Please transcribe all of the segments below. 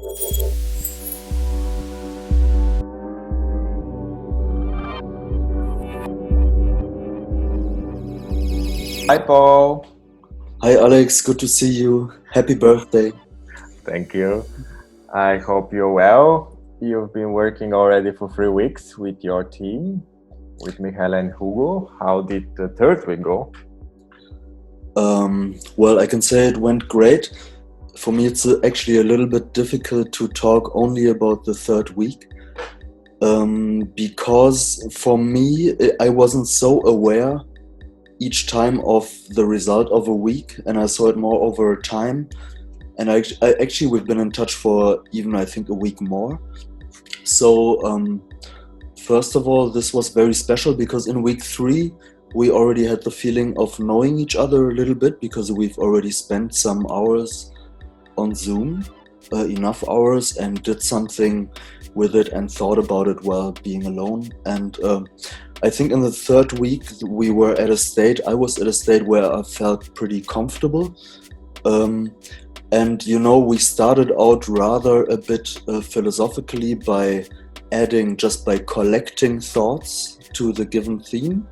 Hi, Paul. Hi Alex, good to see you. Happy birthday. Thank you. I hope you're well. You've been working already for 3 weeks with your team, with Michaela and Hugo. How did the third week go? Well, I can say it went great. For me, it's actually a little bit difficult to talk only about the third week. Because for me, I wasn't so aware each time of the result of a week, and I saw it more over time. And I actually, we've been in touch for even, I think, a week more. So, first of all, this was very special because in week 3, we already had the feeling of knowing each other a little bit because we've already spent some hours on Zoom, enough hours, and did something with it and thought about it while being alone. And I think in the third week we were at a state, I was at a state where I felt pretty comfortable. And we started out rather a bit philosophically by collecting thoughts to the given theme.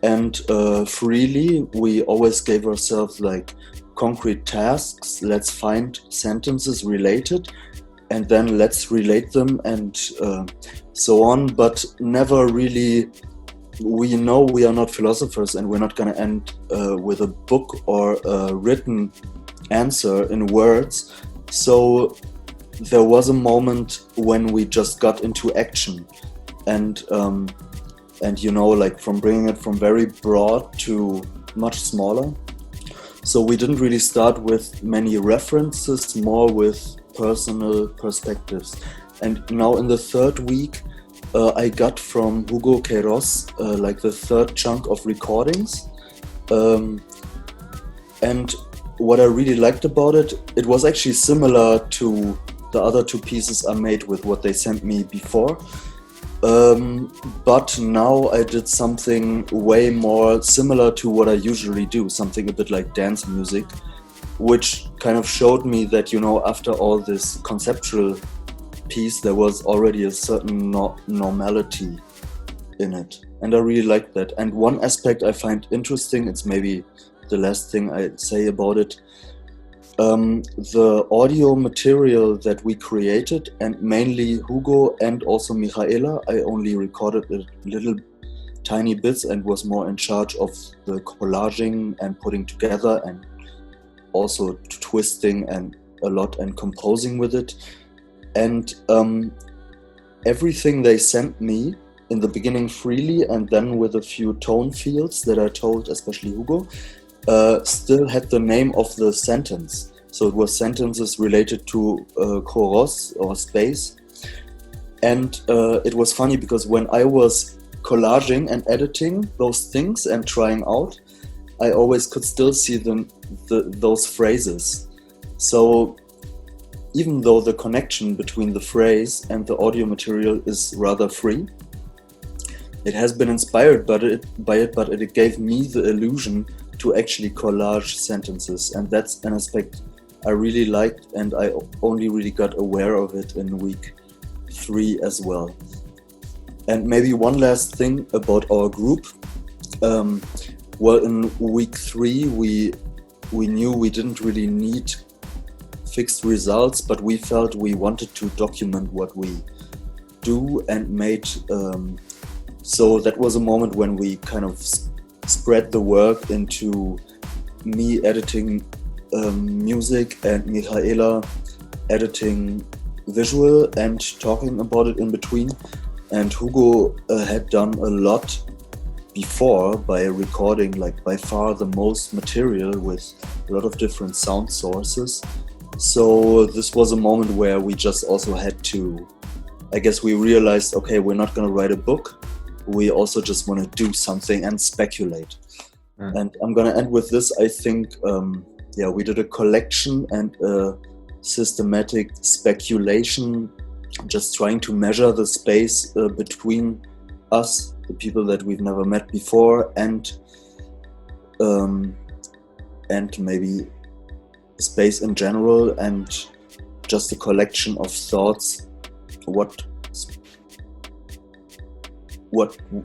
And freely, we always gave ourselves like concrete tasks. Let's find sentences related and then let's relate them and so on. But never really, we know we are not philosophers and we're not going to end with a book or a written answer in words. So there was a moment when we just got into action and like from bringing it from very broad to much smaller. So we didn't really start with many references, more with personal perspectives. And now in the third week, I got from Hugo Queiros like the third chunk of recordings. And what I really liked about it, it was actually similar to the other 2 pieces I made with what they sent me before. But now I did something way more similar to what I usually do, something a bit like dance music, which kind of showed me that, after all this conceptual piece, there was already a certain normality in it. And I really liked that. And one aspect I find interesting, it's maybe the last thing I say about it, the audio material that we created, and mainly Hugo and also Michaela, I only recorded little tiny bits and was more in charge of the collaging and putting together and also twisting and a lot and composing with it. And everything they sent me in the beginning freely and then with a few tone fields that I told, especially Hugo, still had the name of the sentence. So it was sentences related to Queiros or space. And it was funny because when I was collaging and editing those things and trying out, I always could still see those phrases. So even though the connection between the phrase and the audio material is rather free, it has been inspired by it, but it gave me the illusion to actually collage sentences, and that's an aspect I really liked, and I only really got aware of it in week 3 as well. And maybe one last thing about our group. Well, in week 3 we knew we didn't really need fixed results, but we felt we wanted to document what we do and made. So that was a moment when we kind of spread the work into me editing music and Michaela editing visual and talking about it in between. And Hugo had done a lot before by recording like by far the most material with a lot of different sound sources. So this was a moment where we just also had to, I guess we realized, okay, we're not going to write a book. We also just want to do something and speculate. And I'm going to end with this. I think, we did a collection and a systematic speculation, just trying to measure the space between us, the people that we've never met before, and maybe space in general, and just a collection of thoughts, what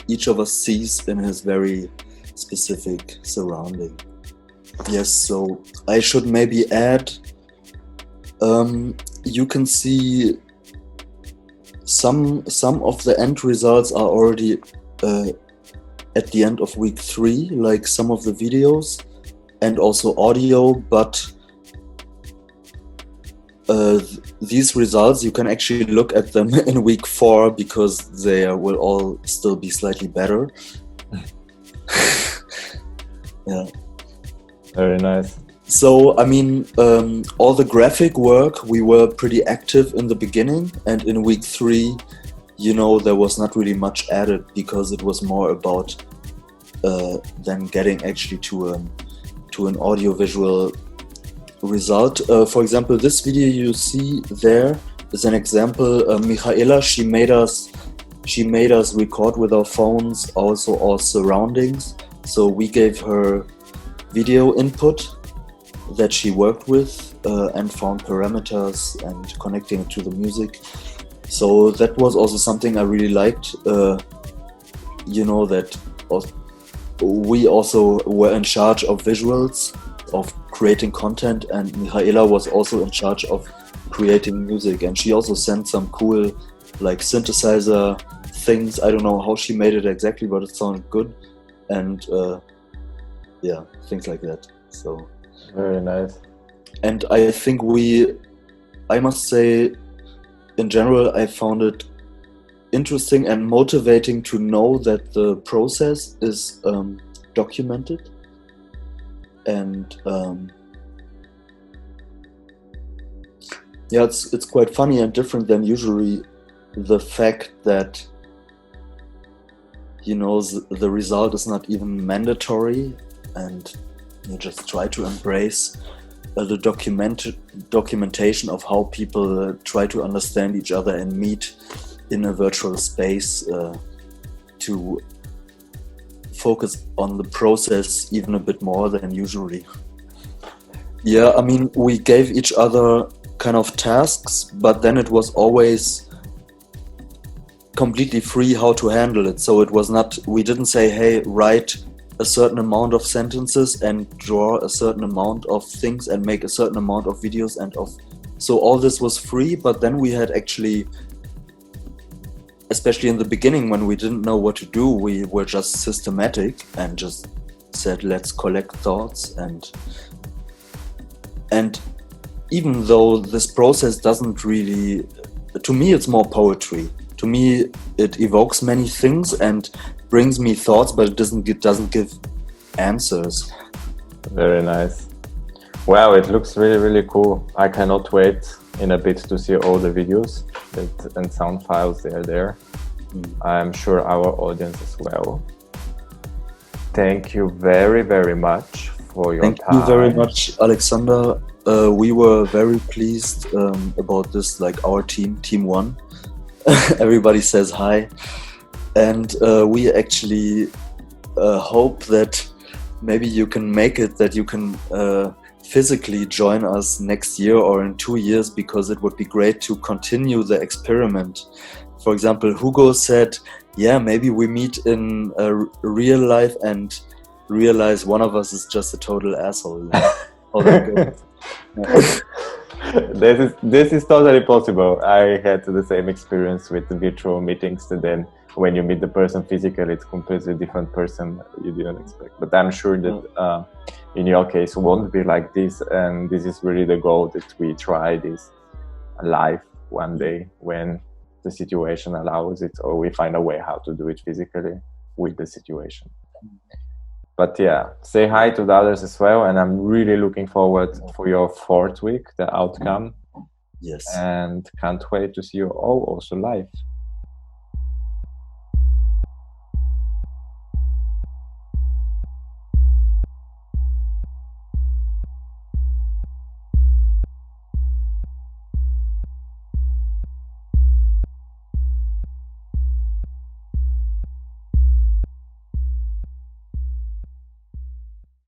each of us sees in his very specific surrounding. Yes, so I should maybe add, you can see some of the end results are already at the end of week 3, like some of the videos and also audio, but these results, you can actually look at them in week 4 because they will all still be slightly better. Yeah. Very nice. So, I mean, all the graphic work, we were pretty active in the beginning, and in week 3, you know, there was not really much added because it was more about then getting actually to an audiovisual result. For example, this video you see there is an example. Michaela, she made us record with our phones, also our surroundings. So we gave her video input that she worked with and found parameters and connecting it to the music. So that was also something I really liked. You know, that we also were in charge of visuals, of creating content, and Michaela was also in charge of creating music, and she also sent some cool like synthesizer things. I don't know how she made it exactly, but it sounded good, and yeah, things like that. So very nice. And I think I must say, in general, I found it interesting and motivating to know that the process is documented. And yeah, it's quite funny and different than usually the fact that, you know, the result is not even mandatory, and you just try to embrace the documentation of how people try to understand each other and meet in a virtual space to focus on the process even a bit more than usually. Yeah, I mean, we gave each other kind of tasks, but then it was always completely free how to handle it. So it was not, we didn't say, hey, write a certain amount of sentences and draw a certain amount of things and make a certain amount of videos so all this was free. But then we had actually, especially in the beginning when we didn't know what to do, we were just systematic and just said, let's collect thoughts. And even though this process doesn't really, to me it's more poetry. To me it evokes many things and brings me thoughts, but it doesn't give answers. Very nice. Wow, it looks really, really cool. I cannot wait in a bit to see all the videos and sound files they are there. I'm sure our audience as well. Thank you very, very much for your time. Thank you very much, Alexander. We were very pleased about this, like our team 1. Everybody says hi. And we actually hope that maybe you can make it, that you can physically join us next year or in 2 years, because it would be great to continue the experiment. For example, Hugo said, yeah, maybe we meet in real life and realize one of us is just a total asshole. You know? How that goes. This is totally possible. I had the same experience with the virtual meetings, and then when you meet the person physically, it's a completely different person you didn't expect. But I'm sure that in your case it won't be like this, and this is really the goal, that we try this live one day when the situation allows it, or we find a way how to do it physically with the situation. But yeah, say hi to the others as well, and I'm really looking forward for your 4th week, the outcome. Yes. And can't wait to see you all also live.